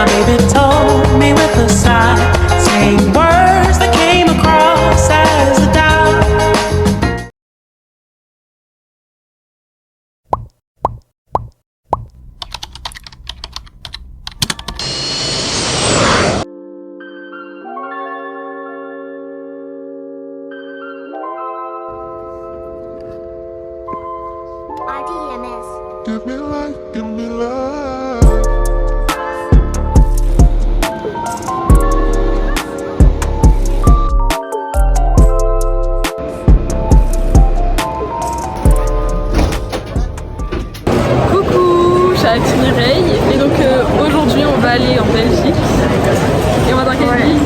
My baby told me with a sigh, saying words that came across as a doubt. RDMS. Give me life, give me love. Coucou, je suis avec Mireille et donc aujourd'hui on va aller en Belgique et on va dans quelle ville?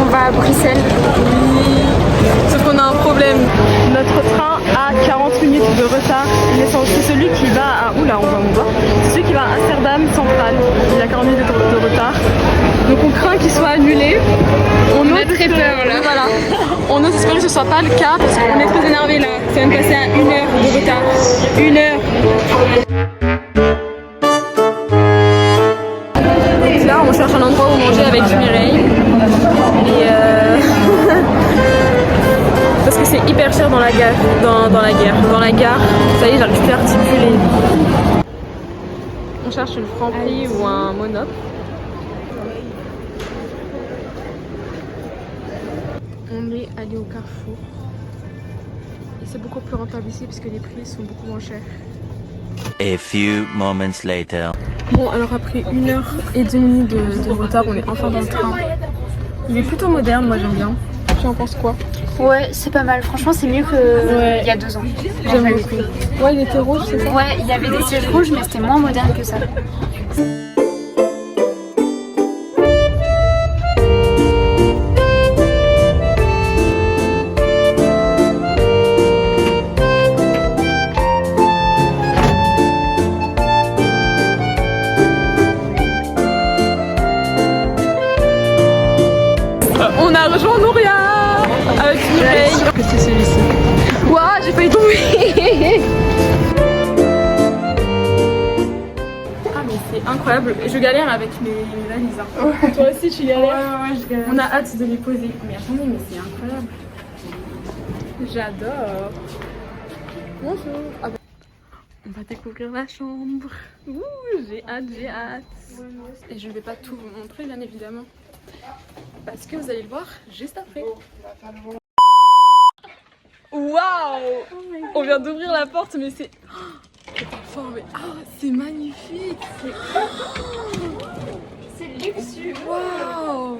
On va à Bruxelles. Oui, sauf qu'on a un problème. Notre train a 40 minutes de retard, mais c'est celui qui va à... Oula, on va. C'est celui qui va à Amsterdam Central. Il a 40 minutes de retard. Donc on craint qu'il soit annulé. On a très peur là. Voilà. On ose espérer que ce soit pas le cas parce qu'on est très énervé là. Ça vient de passer à 1 heure de retard. 1 heure. Donc là on cherche un endroit où manger avec Mireille. Et parce que c'est hyper cher dans la gare, dans la gare, ça y est, j'arrive plus à articuler. On cherche une Franprix ou un Monop. On est allé au Carrefour. Et c'est beaucoup plus rentable ici parce que les prix sont beaucoup moins chers. A few moments later. Bon, alors après 1h30 de retard, on est enfin dans le train. Il est plutôt moderne, moi j'aime bien. Tu en penses quoi? Ouais, c'est pas mal. Franchement, c'est mieux qu'il y a 2 ans. J'aime beaucoup. Ouais, il était rouge, c'est ça? Ouais, il y avait des sièges rouges, mais c'était moins moderne que ça. On a rejoint Nouria avec Mireille. Qu'est-ce que c'est celui-ci? Ouah, j'ai failli tomber. Ah mais c'est incroyable. Je galère avec mes valises. Hein. Toi aussi tu galères? Ouais, je galère. On a hâte de les poser. Mais attendez, mais c'est incroyable. J'adore. Bonjour. Ah bah. On va découvrir la chambre. Ouh, j'ai hâte. Et je ne vais pas tout vous montrer bien évidemment. Parce que vous allez le voir juste après. Waouh! On vient d'ouvrir la porte, mais c'est... C'est fort, mais... Ah, c'est magnifique! C'est luxueux. Waouh!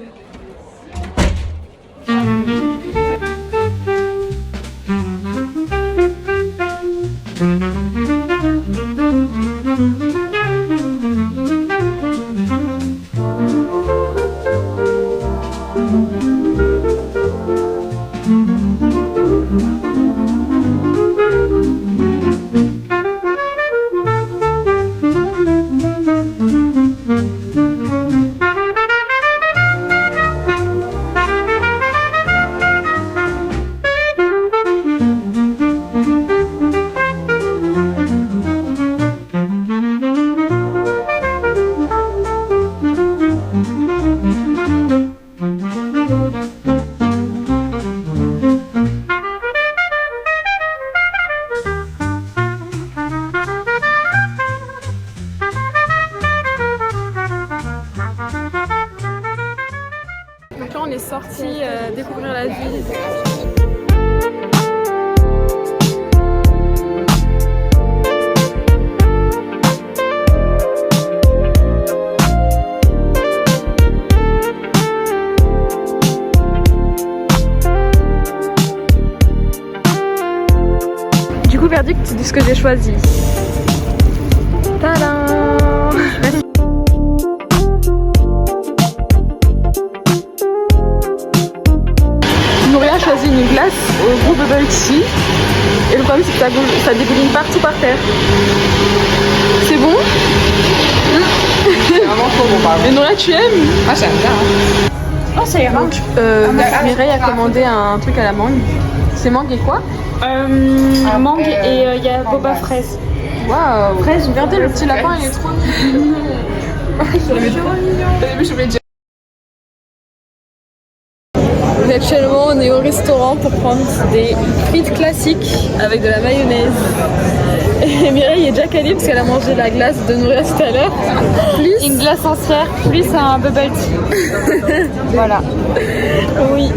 Donc là on est sorti découvrir la ville. Du coup verdict de ce que j'ai choisi. Tadam! Nouria a choisi une glace au goût bubble tea et le problème c'est que ça dégouline partout par terre. C'est bon? C'est vraiment trop bon par Et Nouria tu aimes? Ah j'aime bien hein. Oh, ça ira. Donc Mireille a commandé un truc à la mangue. C'est mangue et quoi? Mangue et il y a boba fraise. Waouh! Fraise, regardez le petit lapin il est trop mignon. Au début, je voulais dire. Actuellement, on est au restaurant pour prendre des frites classiques avec de la mayonnaise. Et Mireille est déjà calée parce qu'elle a mangé la glace de Nouria tout à l'heure. Plus Une glace entière, plus un bubble tea. Voilà. oui.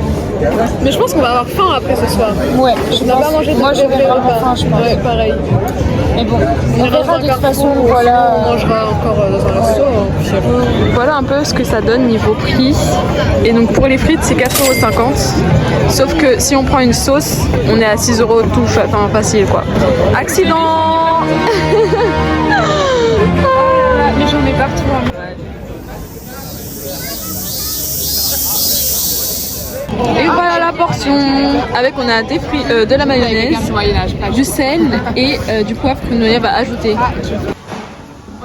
Mais je pense qu'on va avoir faim après ce soir. Ouais, On n'a pas mangé de moi j'aurais vrai vraiment repas. faim, je pense. Ouais, pareil. Mais bon, on ira verra dans de un toute façon, Carrefour, ou voilà. sinon on mangera encore dans un resto. Voilà un peu ce que ça donne niveau prix. Et donc pour les frites, c'est 4,50 €. Sauf que si on prend une sauce, on est à 6 € tout, enfin facile quoi. Accident. Mais j'en mets partout. Hein. Et voilà la portion. Avec on a des fruits, de la mayonnaise, Du Moyen-Âge, pas du sel et du poivre que Noélia va ajouter. On va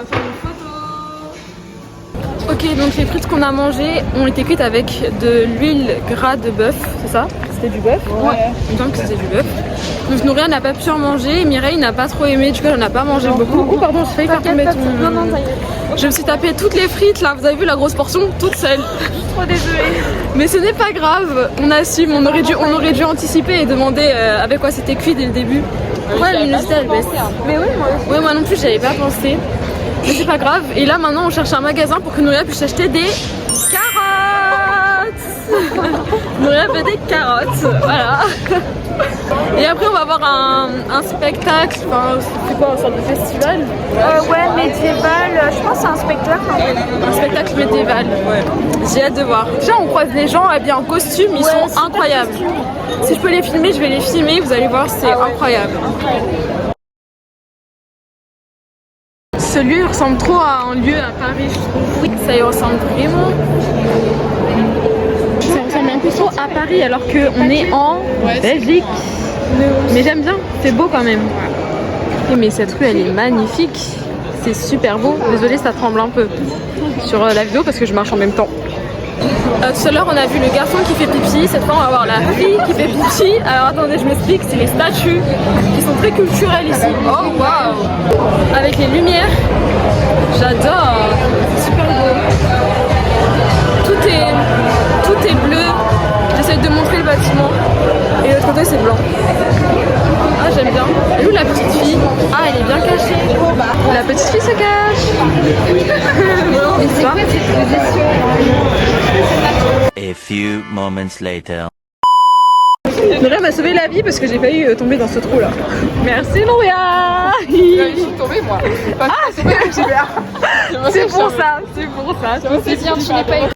faire une photo. Ok, donc les frites qu'on a mangées ont été cuites avec de l'huile gras de bœuf, c'est ça? C'était du bœuf? Ouais. Il me semble que c'était du bœuf. Donc Nouria n'a pas pu en manger, Mireille n'a pas trop aimé, du coup elle n'a pas mangé beaucoup. Oh pardon, j'ai failli faire tomber ton... Non, ça y est. Je me suis tapé toutes les frites là, vous avez vu la grosse portion, toute seule. Trop désolée. Mais ce n'est pas grave, on assume, on aurait dû anticiper et demander avec quoi c'était cuit dès le début. Ouais, l'université elle baisse. Mais oui, moi aussi. Ouais, moi non plus, j'avais pas pensé. Mais c'est pas grave. Et là maintenant, on cherche un magasin pour que Nouria puisse acheter des carottes. Nouria veut des carottes, voilà. Et après, on va avoir un spectacle. Enfin, c'est quoi, une sorte de festival? Ouais, médiéval, je pense que c'est un spectacle en fait. Un spectacle médiéval, ouais. J'ai hâte de voir. Déjà, on croise les gens habillés en costume, ils sont incroyables. Si je peux les filmer, je vais les filmer. Vous allez voir, c'est incroyable. Ce lieu ressemble trop à un lieu à Paris, je trouve. Oui, ça y ressemble vraiment. Ça ressemble un peu trop à Paris alors qu'on est en Belgique. Mais j'aime bien, c'est beau quand même. Oui, mais cette rue elle est magnifique. C'est super beau. Désolée, ça tremble un peu sur la vidéo parce que je marche en même temps. Tout à l'heure on a vu le garçon qui fait pipi, cette fois on va voir la fille qui fait pipi. Alors attendez, je m'explique, c'est les statues qui sont très culturelles ici. Oh waouh! Avec les lumières, j'adore, super beau. Tout est bleu, j'essaie de montrer le bâtiment et de l'autre côté c'est blanc. Ah j'aime bien. Et où la petite fille? Ah elle est bien cachée. La petite fille se cache. N'est-ce pas? A few moments later. Nouria m'a sauvé la vie parce que j'ai failli tomber dans ce trou là. Merci Nouria. Je suis tombée, moi. Ah, c'est pas que C'est pour ça, c'est pour ça. C'est bien, tu n'es pas écrit.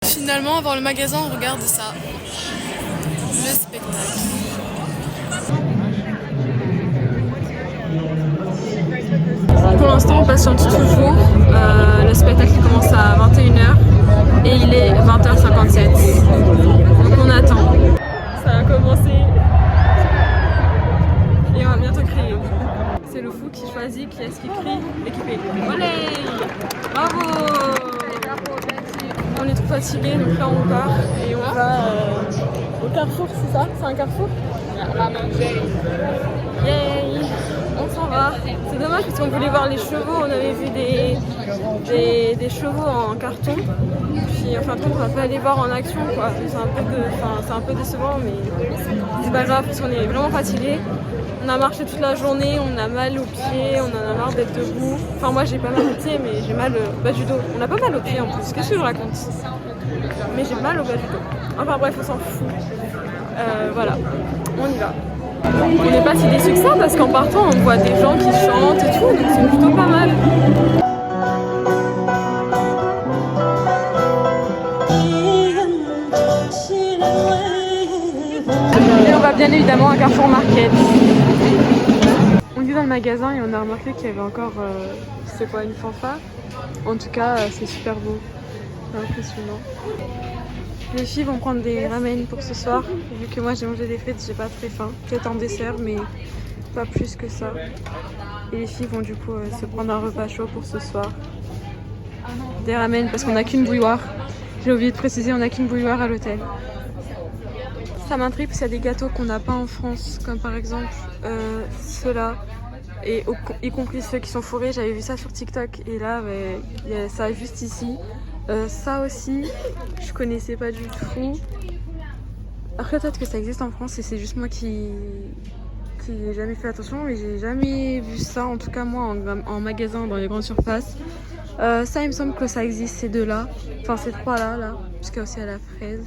Finalement, avant le magasin, on regarde ça. Le spectacle. Pour l'instant, on patiente toujours. Le spectacle commence à 21h et il est 20h57. Donc on attend. Ça a commencé et on va bientôt crier. C'est le fou qui choisit qui est-ce qui crie et qui fait olé! Bravo! On est trop fatigués, donc là on part et on va au Carrefour, c'est ça? C'est un Carrefour? Yay! On s'en va. C'est dommage parce qu'on voulait voir les chevaux, on avait vu des chevaux en carton. Puis en fin de compte, on va pas aller voir en action quoi. C'est un peu décevant, mais c'est pas grave parce qu'on est vraiment fatigués. On a marché toute la journée, on a mal aux pieds, on en a marre d'être debout. Enfin moi j'ai pas mal aux pieds mais j'ai mal au bas du dos. On a pas mal aux pieds en plus, qu'est-ce que je raconte? Mais j'ai mal au bas du dos. Enfin bref, on s'en fout. Voilà, on y va. On n'est pas si déçus que ça parce qu'en partant on voit des gens qui chantent et tout, donc c'est plutôt pas mal. Et on va bien évidemment à Carrefour Market. On est dans le magasin et on a remarqué qu'il y avait encore, c'est quoi, une fanfare. En tout cas, c'est super beau, c'est impressionnant. Les filles vont prendre des ramen pour ce soir. Vu que moi j'ai mangé des frites, j'ai pas très faim. Peut-être un dessert, mais pas plus que ça. Et les filles vont du coup se prendre un repas chaud pour ce soir. Des ramen parce qu'on n'a qu'une bouilloire. J'ai oublié de préciser, on n'a qu'une bouilloire à l'hôtel. Ça m'intrigue parce qu'il y a des gâteaux qu'on n'a pas en France, comme par exemple ceux-là. et y compris ceux qui sont fourrés. J'avais vu ça sur TikTok et là il y a ça juste ici. Ça aussi je connaissais pas du tout. Après peut-être que ça existe en France et c'est juste moi qui n'ai jamais fait attention, mais j'ai jamais vu ça en tout cas moi en magasin dans les grandes surfaces. Ça il me semble que ça existe ces deux là, enfin ces trois là, parce qu'il y a aussi à la fraise.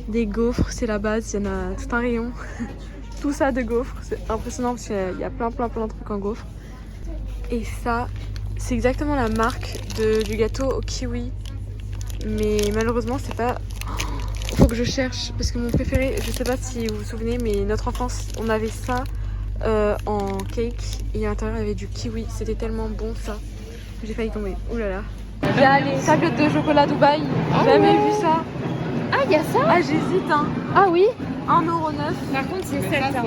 Des gaufres, c'est la base, il y en a tout un rayon. Tout ça de gaufres, c'est impressionnant parce qu'il y a plein de trucs en gaufres. Et ça, c'est exactement la marque du gâteau au kiwi. Mais malheureusement, c'est pas... Faut que je cherche parce que mon préféré, je sais pas si vous vous souvenez, mais notre enfance, on avait ça en cake et à l'intérieur il y avait du kiwi. C'était tellement bon ça. J'ai failli tomber. Ouh là là. Il y a les tablettes de chocolat Dubaï. J'ai jamais vu ça. Ah, il y a ça? Ah, j'hésite hein. Ah oui. 1,9€. Par contre, c'est Mais 7. ça,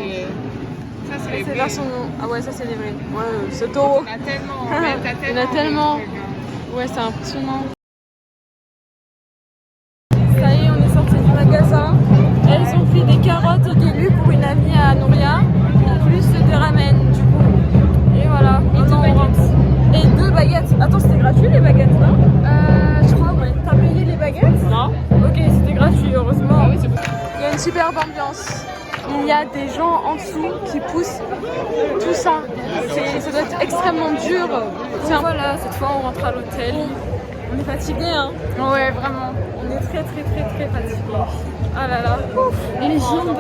c'est les C'est vrais. version... Ah ouais, ça c'est les vrais. Ouais, c'est taureau. Il y en a tellement. Il y en a tellement. Ouais, c'est impressionnant. Ça y est, on est sorti du magasin. Elles ont pris des carottes et des lus pour une amie à Nouria, plus des ramen du coup. Et voilà, maintenant on rentre. Et 2 baguettes. Attends, c'était gratuit les baguettes, non? Je crois, ouais. T'as payé les baguettes? Non. Ok, c'était gratuit, heureusement. Ah oui, c'est bon. Il y a une superbe ambiance. Il y a des gens en dessous qui poussent tout ça. Ça doit être extrêmement dur. Tiens, voilà, cette fois on rentre à l'hôtel. On est fatigué, hein? Ouais, vraiment. On est très fatigué. Ah là là. Ouf. Les jambes.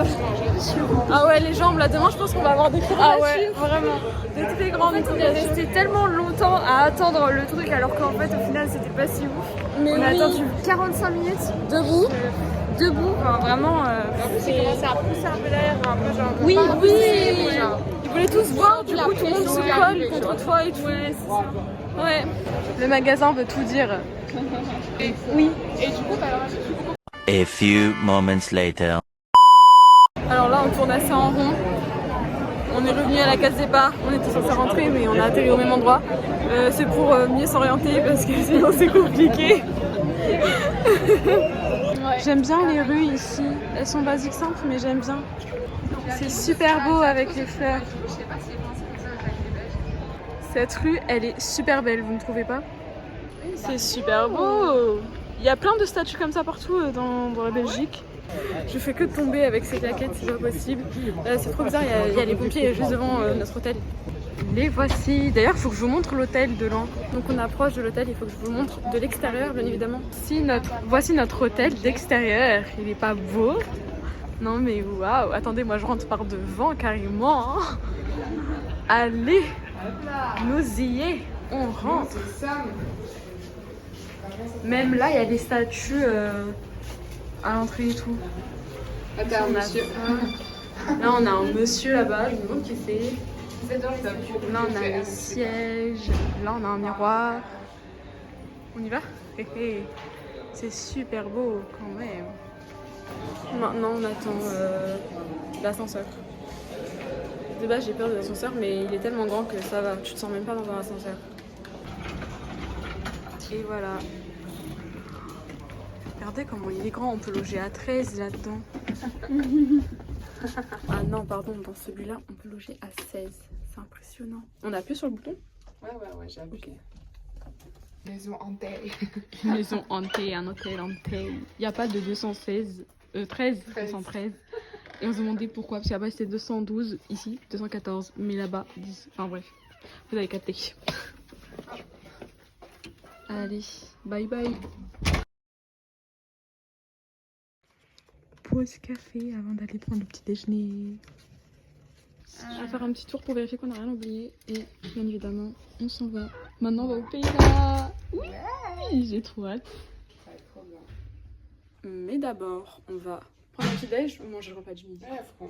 Ah ouais, les jambes. Là, demain, je pense qu'on va avoir des courbatures. Ah ouais, vraiment. Des très grandes courbatures. On est resté tellement longtemps à attendre le truc alors qu'en fait, au final, c'était pas si ouf. Mais On a oui. attendu 45 minutes debout. Enfin, vraiment. C'est commencé à pousser un peu l'air, un peu genre. Oui, pas oui. pousser, genre. Ils voulaient tous voir, du coup, tout le monde se colle contre toi et tout. Ouais, c'est ça. Ouais. Le magasin veut tout dire. Oui. Et du coup, t'as rajouté beaucoup. A few moments later. Alors là, on tourne assez en rond. On est revenu à la case départ. On était censé rentrer, mais on a atterri au même endroit. C'est pour mieux s'orienter parce que sinon c'est compliqué. J'aime bien les rues ici. Elles sont basiques simples, mais j'aime bien. C'est super beau avec les fleurs. Cette rue, elle est super belle, vous ne trouvez pas? C'est super beau. Il y a plein de statues comme ça partout dans la Belgique. Je fais que de tomber avec ces claquettes, c'est pas possible. C'est trop bizarre, il y a les pompiers juste devant notre hôtel. Les voici. D'ailleurs, il faut que je vous montre l'hôtel de loin. Donc on approche de l'hôtel, il faut que je vous montre de l'extérieur, bien évidemment. Voici notre hôtel d'extérieur. Il est pas beau? Non mais waouh. Attendez, moi je rentre par devant carrément. Hein. Allez, nous y est. On rentre. Même là, il y a des statues à l'entrée et tout. Attends, monsieur. Là, on a un monsieur là-bas, je me demande qui c'est. Là, on a un les sièges. Là, on a un miroir. On y va? C'est super beau quand même. Maintenant, on attend l'ascenseur. De base, j'ai peur de l'ascenseur, mais il est tellement grand que ça va. Tu te sens même pas dans un ascenseur. Et voilà. Regardez comment il est grand, on peut loger à 13 là-dedans. Ah non, pardon, dans celui-là, on peut loger à 16. C'est impressionnant. On appuie sur le bouton? Ouais, j'ai appuyé. Maison hantée. Maison hantée, un hôtel hanté. Il n'y a pas de 213. Et on se demandait pourquoi, parce qu'à base c'était 212, ici 214, mais là-bas 10. Enfin bref, vous avez capté. Allez, bye bye. Pause café avant d'aller prendre le petit déjeuner. On va faire un petit tour pour vérifier qu'on n'a rien oublié. Et bien évidemment, on s'en va. Maintenant, on va au Pays-Bas. Oui, j'ai trop hâte. Mais d'abord, on va prendre un petit déj ou manger le repas du midi. Ouais,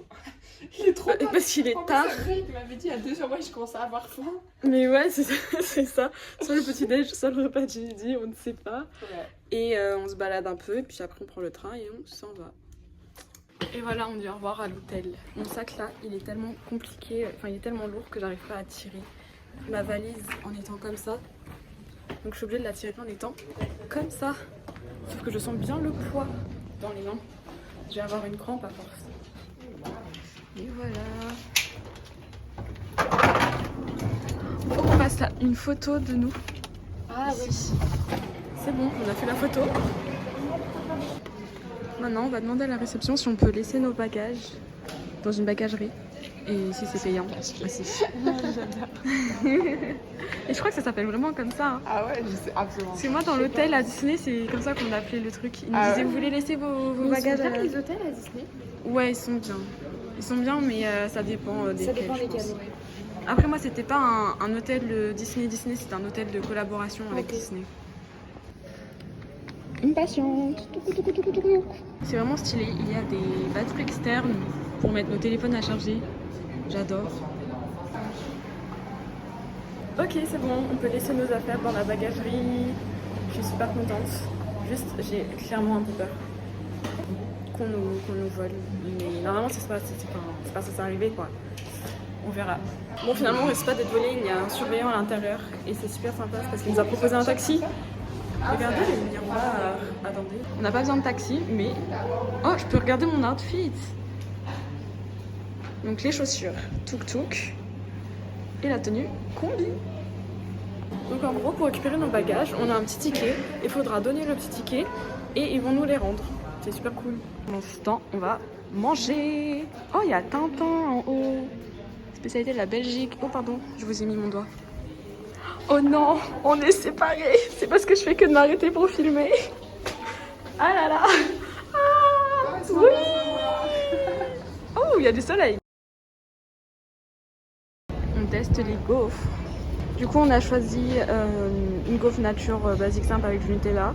il est trop tard. Parce qu'il est tard. Il m'avait dit il y a 2 jours, je commençais à avoir faim. Mais ouais, c'est ça. Soit le petit déj, soit le repas du midi, on ne sait pas. Ouais. Et on se balade un peu, et puis après on prend le train et on s'en va. Et voilà, on dit au revoir à l'hôtel. Mon sac là, il est tellement compliqué, enfin il est tellement lourd que j'arrive pas à tirer ma valise en étant comme ça. Donc je suis obligée de la tirer en étant comme ça. Sauf que je sens bien le poids dans les mains. Je vais avoir une crampe à force. Et voilà. reste là une photo de nous. Ah oui. C'est bon, on a fait la photo. Maintenant, on va demander à la réception si on peut laisser nos bagages dans une bagagerie et si c'est payant aussi. Et je crois que ça s'appelle vraiment comme ça. Hein. Ah ouais, je sais absolument. Parce que moi, dans l'hôtel à Disney, c'est comme ça qu'on a appelé le truc. Ils nous disaient, vous voulez laisser vos bagages à... les hôtels à Disney? Ouais, ils sont bien. Ils sont bien, mais ça dépend desquels. Ça dépend je lesquels, pense. ouais. Après, moi, c'était pas un hôtel Disney, c'était un hôtel de collaboration avec Ok. Disney. Impatiente. C'est vraiment stylé. Il y a des batteries externes pour mettre nos téléphones à charger. J'adore. Ok, c'est bon. On peut laisser nos affaires dans la bagagerie. Je suis super contente. Juste, j'ai clairement un peu peur qu'on nous vole. Mais normalement, c'est pas censé arriver, quoi. On verra. Bon, finalement, on risque pas d'être volé. Il y a un surveillant à l'intérieur et c'est super sympa parce qu'il nous a proposé un taxi. Regardez les miroirs. Attendez. On n'a pas besoin de taxi, mais... Oh, je peux regarder mon outfit. Donc les chaussures, tuk-tuk. Et la tenue, combi. Donc en gros, pour récupérer nos bagages, on a un petit ticket. Il faudra donner le petit ticket et ils vont nous les rendre. C'est super cool. Pendant ce temps, on va manger. Oh, il y a Tintin en haut. Spécialité de la Belgique. Oh, pardon, je vous ai mis mon doigt. Oh non, on est séparés. C'est parce que je fais que de m'arrêter pour filmer. Ah là là. Ah, oui. Oh, il y a du soleil. On teste les gaufres. Du coup, on a choisi une gaufre nature basique simple avec du Nutella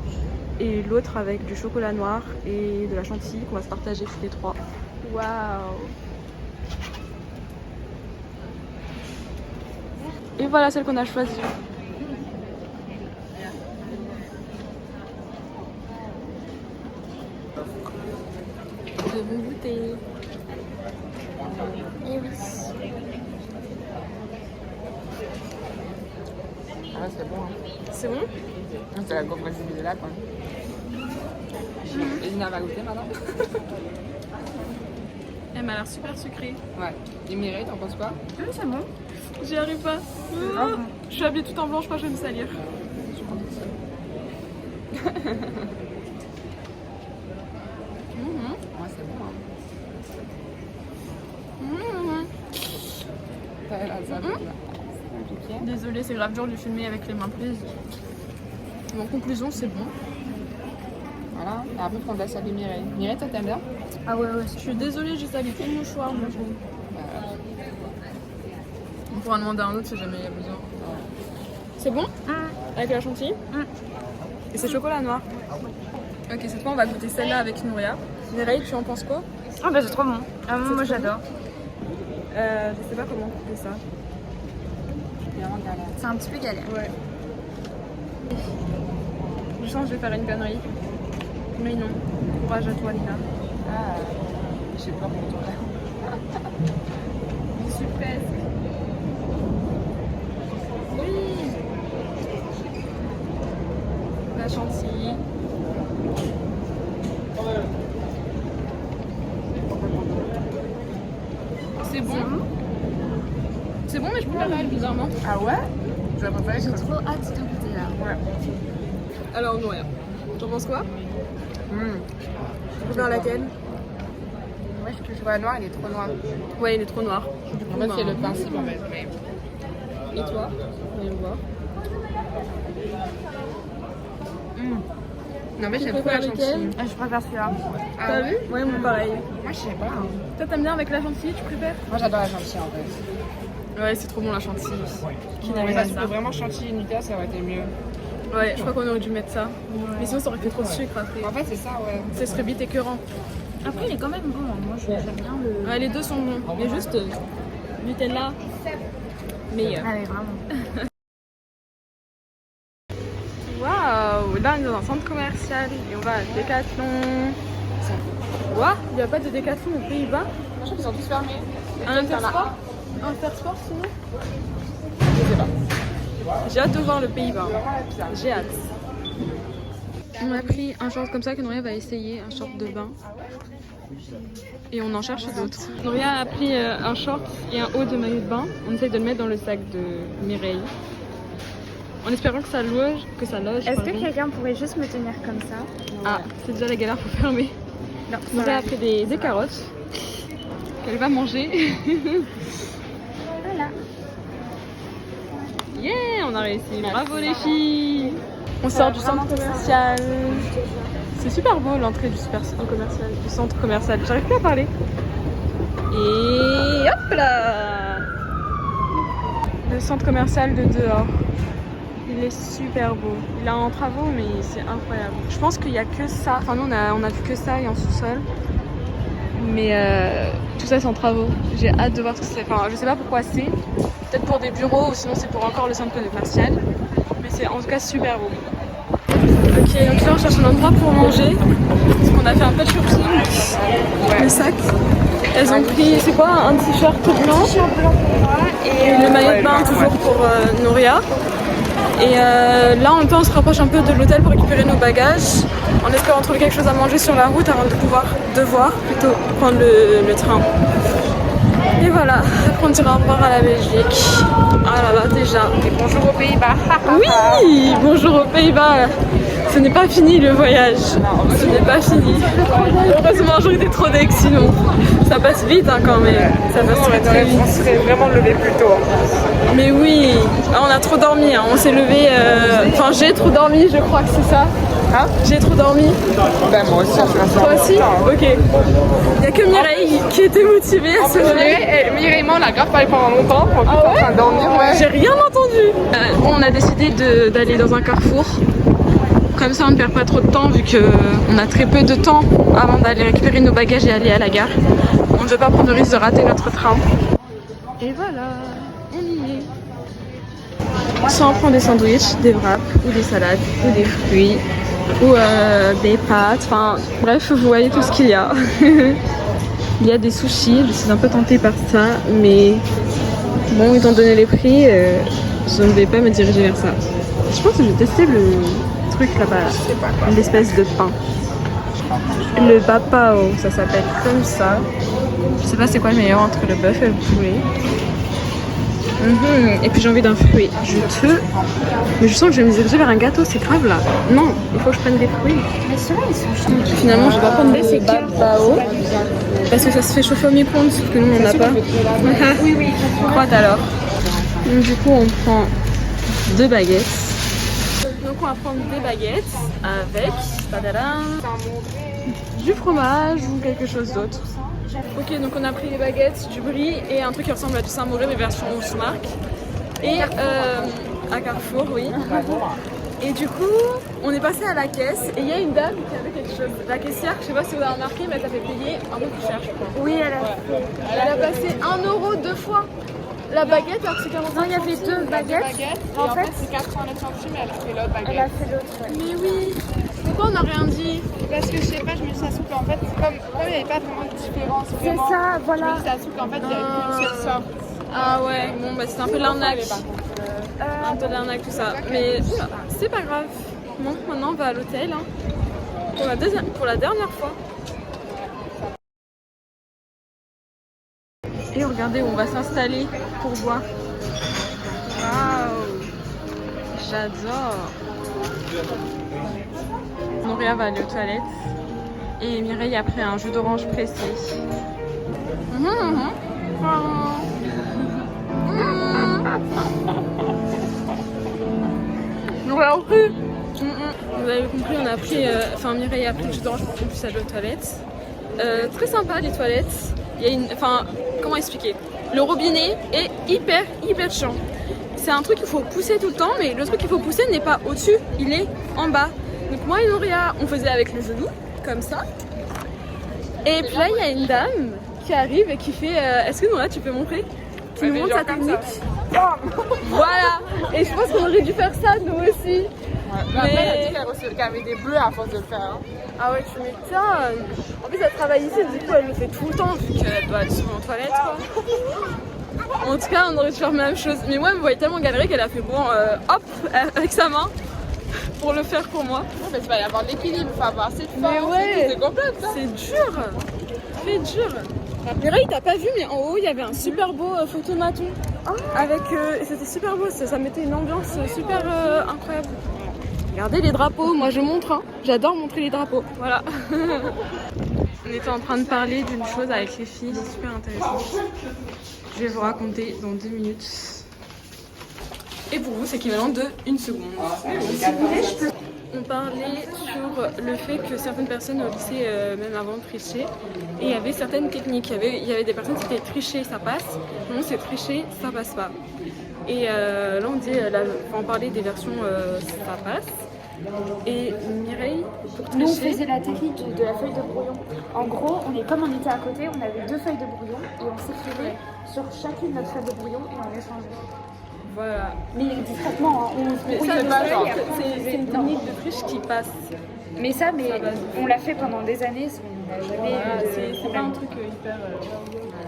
et l'autre avec du chocolat noir et de la chantilly qu'on va se partager tous les trois. Waouh! Et voilà celle qu'on a choisie. Je vais goûter. Et oui. Ah ouais, c'est bon. Hein. C'est bon? C'est la gaufre de là, quoi. Et Lina va goûter maintenant. Elle m'a l'air super sucrée. Ouais. Et Mireille, t'en penses quoi? C'est bon. J'y arrive pas. Oh, je suis habillée tout en blanc, je crois que je vais me salir. Ouais, c'est bon. Hein. T'as la zappe, là. Ok. Désolée, c'est grave dur de filmer avec les mains prises. Mais en conclusion, c'est bon. Voilà. Et après, on laisse habiller Mireille. Mireille, toi, t'aimes bien? Ah ouais, ouais. Je suis désolée, j'ai sali tout le mouchoir. Moi, on pourra demander à un autre si jamais il y a besoin. C'est bon? Avec la chantilly? Et c'est chocolat noir. Ok, cette fois, on va goûter celle-là avec Nouria. Mireille, tu en penses quoi? Ah bah c'est trop bon. Ah, moi trop j'adore. Je sais pas comment couper ça. C'est un petit peu galère. Ouais. Je sens que je vais faire une connerie. Mais non. Courage à toi, Lina. Ah, j'ai peur pour toi. Je suis presque. Oui. La chantilly. C'est bon. C'est bon, mais je préfère elle, bizarrement. Ah ouais? Je vais préférer J'ai que... trop hâte de goûter là. Ouais. Alors, non, rien. T'en penses quoi? Mmh. Tu préfères laquelle? Ouais, le chocolat noir, il est trop noir. Ouais, il est trop noir. Du coup, En fait, ben, c'est le principe, en fait. Mais... Et toi? Voyons voir. Non, mais Tu j'aime trop la préfères lequel? chantilly. Ah, je préfère celui-là. Ah T'as ouais? vu? Ouais, moi pareil. Moi, je sais pas. Hein. Toi, t'aimes bien avec la chantilly, tu préfères? Moi, j'adore la chantilly, en fait. Ouais, c'est trop bon la chantilly. Qui Mais n'aime ça, pas tu ça? peux vraiment chantilly et Nutella, ça aurait été mieux. Ouais, je crois qu'on aurait dû mettre ça. Mais sinon, ça aurait fait trop de sucre après. En fait, c'est ça, ouais. Ce serait vite écœurant. Après, il est quand même bon. Hein. Moi, j'aime bien le. Ouais, les deux sont bons. Mais juste Nutella, meilleur. Ah, mais vraiment. Waouh, là on est dans un centre commercial et on va à Decathlon. Quoi? Il n'y a pas de Decathlon aux Pays-Bas? Je crois qu'ils sont tous fermés. Un Intersport? Un Intersport sinon? Je sais pas. J'ai hâte de voir le Pays-Bas. Vraiment la pizza. J'ai hâte. On a pris un short comme ça que Nouria va essayer, un short de bain. Et on en cherche d'autres. Nouria a pris un short et un haut de maillot de bain. On essaye de le mettre dans le sac de Mireille. En espérant que ça loge. Est-ce que quelqu'un pourrait juste me tenir comme ça? Ah, c'est déjà la galère pour fermer. Non. Nouria a pris des carottes qu'elle va manger. Voilà. Yeah, on a réussi. Bravo les filles. On sort du centre commercial. C'est super beau l'entrée du centre commercial. J'arrive plus à parler. Et hop là. Le centre commercial de dehors. Il est super beau. Il est en travaux mais c'est incroyable. Je pense qu'il n'y a que ça. Enfin nous on a vu que ça et en sous-sol. Mais tout ça c'est en travaux. J'ai hâte de voir ce que c'est. Enfin je sais pas pourquoi c'est. Peut-être pour des bureaux ou sinon c'est pour encore le centre commercial. Mais c'est en tout cas super beau. Ok, donc là on cherche un endroit pour manger. Parce qu'on a fait un peu de shopping. Le sac. Elles ont pris, c'est quoi, un t-shirt blanc et le maillot de bain toujours pour Nouria. Et là en même temps on se rapproche un peu de l'hôtel pour récupérer nos bagages. En espérant trouver quelque chose à manger sur la route avant de devoir plutôt prendre le train. Et voilà, après on dira au revoir à la Belgique. Ah là là, déjà. Et bonjour aux Pays-Bas. Oui, bonjour aux Pays-Bas. Ce n'est pas fini le voyage. Ce n'est pas fini. Heureusement, j'aurais été trop deck sinon. Ça passe vite hein, quand même. Ça passe très vite. On serait vraiment levé plus tôt. Mais oui, ah, on a trop dormi. Hein. On s'est levé. Enfin, j'ai trop dormi, je crois que c'est ça. Hein? J'ai trop dormi. Ben moi aussi, Toi aussi? Ok. Il n'y a que Mireille qui était motivée à se lever. Mireille et moi, on a grave parlé pendant longtemps. On était en train de dormir, ouais. J'ai rien entendu. On a décidé d'aller dans un carrefour. Comme ça on ne perd pas trop de temps vu qu'on a très peu de temps avant d'aller récupérer nos bagages et aller à la gare. On ne veut pas prendre le risque de rater notre train. Et voilà, on y est. Soit on prend des sandwichs, des wraps, ou des salades, ou des fruits, ou des pâtes, enfin bref, vous voyez tout ce qu'il y a. Il y a des sushis, je suis un peu tentée par ça, mais bon, étant donné les prix, je ne vais pas me diriger vers ça. Je pense que je vais tester le truc là-bas, l'espèce de pain. Le bapao, ça s'appelle comme ça. Je sais pas c'est quoi le meilleur entre le bœuf et le poulet. Et puis j'ai envie d'un fruit juteux. Mais je sens que je vais me diriger vers un gâteau, c'est grave là. Non, il faut que je prenne des fruits. Mais ceux-là, ils sont chauds. Finalement, je vais pas prendre le bapao. Parce que ça se fait chauffer au micro-ondes, sauf que nous on n'en a pas. Oui, oui. Crois alors. Donc, du coup, on prend 2 baguettes. Donc on va prendre des baguettes avec du fromage ou quelque chose d'autre. Ok, donc on a pris des baguettes, du brie et un truc qui ressemble à du Saint-Mauré mais version Smark. Et à Carrefour, oui. Et du coup, on est passé à la caisse et il y a une dame qui avait quelque chose. La caissière, je sais pas si vous avez remarqué, mais elle t'a fait payer un peu plus cher, je crois. Oui, elle a passé 1 € 2 fois. La baguette, alors c'est 45. Non, il y avait 2 baguettes. En fait, c'est 89 centimes, elle a fait l'autre baguette. Elle a fait l'autre, ouais. Mais oui. Pourquoi on n'a rien dit? Parce que je sais pas, je me suis dit qu'en fait, comme il n'y avait pas vraiment de différence. C'est ça, voilà. Je me suis dit qu'en fait, il y avait qu'une seule sorte. Ah ouais, bon bah c'est un peu de l'arnaque. Un peu de l'arnaque tout ça. Mais c'est pas grave. Bon, maintenant on va à l'hôtel. Hein. Pour la dernière fois. Et regardez où on va s'installer pour boire. Waouh, j'adore. Nouria va aller aux toilettes et Mireille a pris un jus d'orange pressé. Vous avez compris, on a pris, Mireille a pris le jus d'orange pour qu'on puisse aller aux toilettes. Très sympa les toilettes. Il y a comment expliquer? Le robinet est hyper chiant. C'est un truc qu'il faut pousser tout le temps, mais le truc qu'il faut pousser n'est pas au-dessus, il est en bas. Donc moi et Nouria, on faisait avec le genou, comme ça. Et puis là, il y a une dame qui arrive et qui fait est-ce que Nouria, tu peux montrer? Qui nous montre sa technique. Voilà. Et je pense qu'on aurait dû faire ça, nous aussi. Ouais. Mais après, elle a dit qu'elle avait des bleus à force de le faire. Hein. Ah ouais, tu m'étonnes. En plus, elle travaille ici, du coup, elle le fait tout le temps, vu qu'elle doit aller souvent aux toilettes, quoi. En tout cas, on aurait dû faire la même chose. Mais moi, elle me voyait tellement galérer qu'elle a fait bon, hop, avec sa main, pour le faire pour moi. Ouais, mais tu vas y avoir de l'équilibre, il faut avoir assez de force. Mais ouais, c'est complexe, ça. C'est dur. très dur. Mireille, t'as pas vu, mais en haut, il y avait un super beau photomaton. Avec, c'était super beau, ça mettait une ambiance super incroyable. Regardez les drapeaux, moi je montre, hein. J'adore montrer les drapeaux. Voilà. On était en train de parler d'une chose avec les filles, c'est super intéressant. Je vais vous raconter dans 2 minutes. Et pour vous, c'est équivalent de 1 seconde. On parlait sur le fait que certaines personnes au lycée, même avant de tricher, et il y avait certaines techniques. Il y avait des personnes qui étaient tricher, ça passe. Non, c'est tricher, ça passe pas. Et là, on parlait des versions ça passe. Et Mireille, pour tricher... Nous, on faisait la technique de la feuille de brouillon. En gros, comme on était à côté, on avait 2 feuilles de brouillon et on s'écrivait sur chacune notre feuille de brouillon et on échangeait. Voilà. Mais discrètement, hein, Mais ça, c'est une technique de triche qui passe. Mais on l'a fait pendant des années, on n'a jamais c'est pas un truc hyper...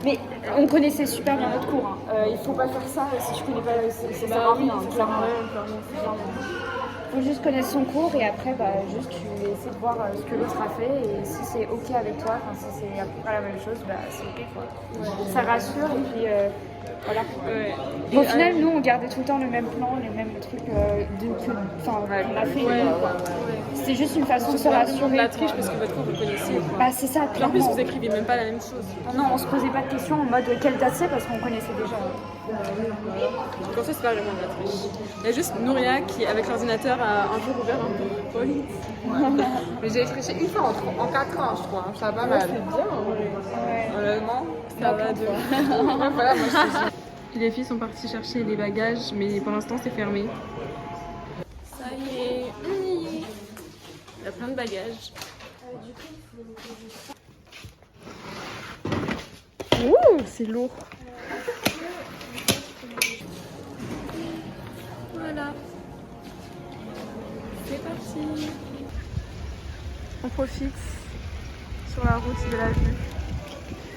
Mais on connaissait super bien notre cours. Hein. Il faut pas faire ça si tu connais pas, ça sert à rien. Il faut juste connaître son cours et après, juste tu essaies de voir ce que l'autre a fait et si c'est ok avec toi, si c'est à peu près la même chose, c'est ok quoi. Ouais. Ça rassure et puis voilà. Ouais. Au final, nous on gardait tout le temps le même plan, les mêmes trucs qu'on a fait. C'était juste une façon de se rassurer. La triche parce que votre cours vous connaissiez. C'est ça. En plus, vous écrivez même pas la même chose. Non, on se posait pas de questions en mode quelle date c'est parce qu'on connaissait déjà. Comme ça, c'est pas vraiment de la triche. Il y a juste Nouria qui, avec l'ordinateur, a un jour ouvert un peu. Oui. Mais j'ai triché une fois en 4 ans, je crois. Ça va mal. C'est bien, ouais. Honnêtement, ça va de. Voilà, moi je Les filles sont parties chercher les bagages, mais pour l'instant, c'est fermé. Ça y est, on y est. Il y a plein de bagages. Ouh, c'est lourd. Voilà. C'est parti. On profite sur la route de la vue.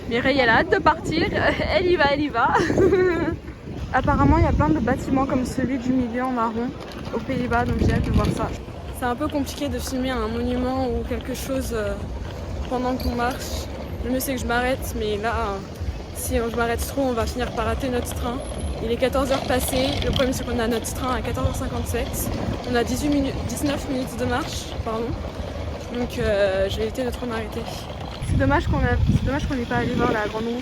Mireille, elle a hâte de partir. Elle y va. Apparemment, il y a plein de bâtiments comme celui du milieu en marron aux Pays-Bas, donc j'ai hâte de voir ça. C'est un peu compliqué de filmer un monument ou quelque chose pendant qu'on marche. Le mieux, c'est que je m'arrête, mais là, si je m'arrête trop, on va finir par rater notre train. Il est 14h passé. Le problème, c'est qu'on a notre train à 14h57. On a 19 minutes de marche, pardon. Donc, je vais éviter de trop m'arrêter. C'est dommage qu'on n'ait pas allé voir la grande roue.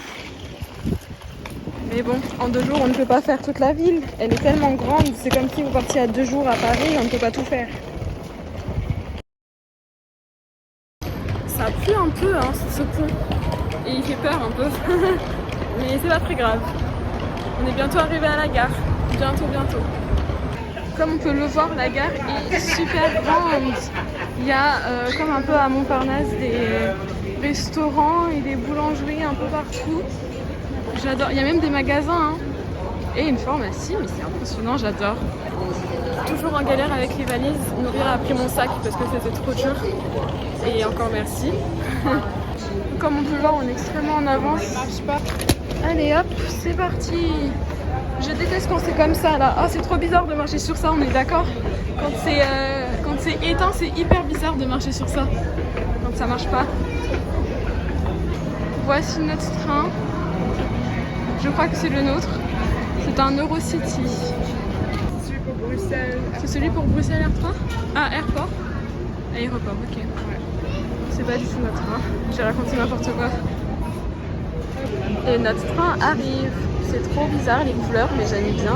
Mais bon, en 2 jours, on ne peut pas faire toute la ville. Elle est tellement grande, c'est comme si vous partiez à 2 jours à Paris, on ne peut pas tout faire. Ça pue un peu, hein, ce pont. Et il fait peur un peu. Mais c'est pas très grave. On est bientôt arrivé à la gare. Bientôt. Comme on peut le voir, la gare est super grande. Il y a, comme un peu à Montparnasse, des restaurants et des boulangeries un peu partout. J'adore. Il y a même des magasins. Hein. Et une pharmacie, mais c'est impressionnant, j'adore. Toujours en galère avec les valises. Nouria a pris mon sac parce que c'était trop dur. Et encore merci. Comme on peut le voir, on est extrêmement en avance. Allez hop, c'est parti. Je déteste quand c'est comme ça là. Oh, c'est trop bizarre de marcher sur ça, on est d'accord. Quand c'est éteint, c'est hyper bizarre de marcher sur ça. Donc ça marche pas. Voici notre train. Je crois que c'est le nôtre. C'est un Eurocity. C'est celui pour Bruxelles. C'est celui pour Bruxelles Airport. Ah, Airport. Aéroport, ok. Ouais. C'est pas du tout notre train. J'ai raconté n'importe quoi. Et notre train arrive. C'est trop bizarre les couleurs, mais j'aime bien.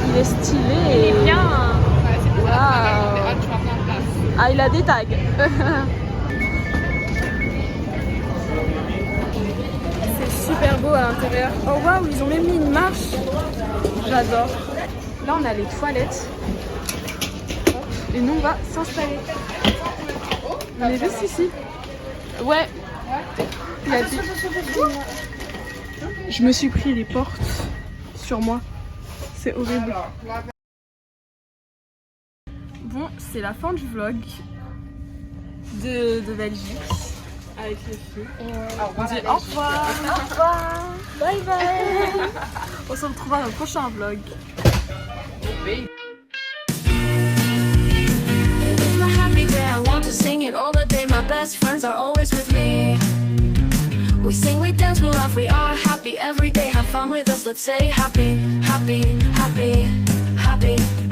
Il est stylé. Il est bien. Wow. Ah, il a des tags. C'est super beau à l'intérieur. Oh waouh, ils ont même mis une marche. J'adore. Là, on a les toilettes. Et nous, on va s'installer. On est juste ici. Ouais. Il a dit... Je me suis pris les portes sur moi. C'est horrible. Bon, c'est la fin du vlog de Belgique avec les filles. On dit au revoir. Au revoir. Bye bye. On se retrouve dans le prochain vlog. I want to sing it all the day. My best friends are always with me. let's say happy, happy, happy, happy.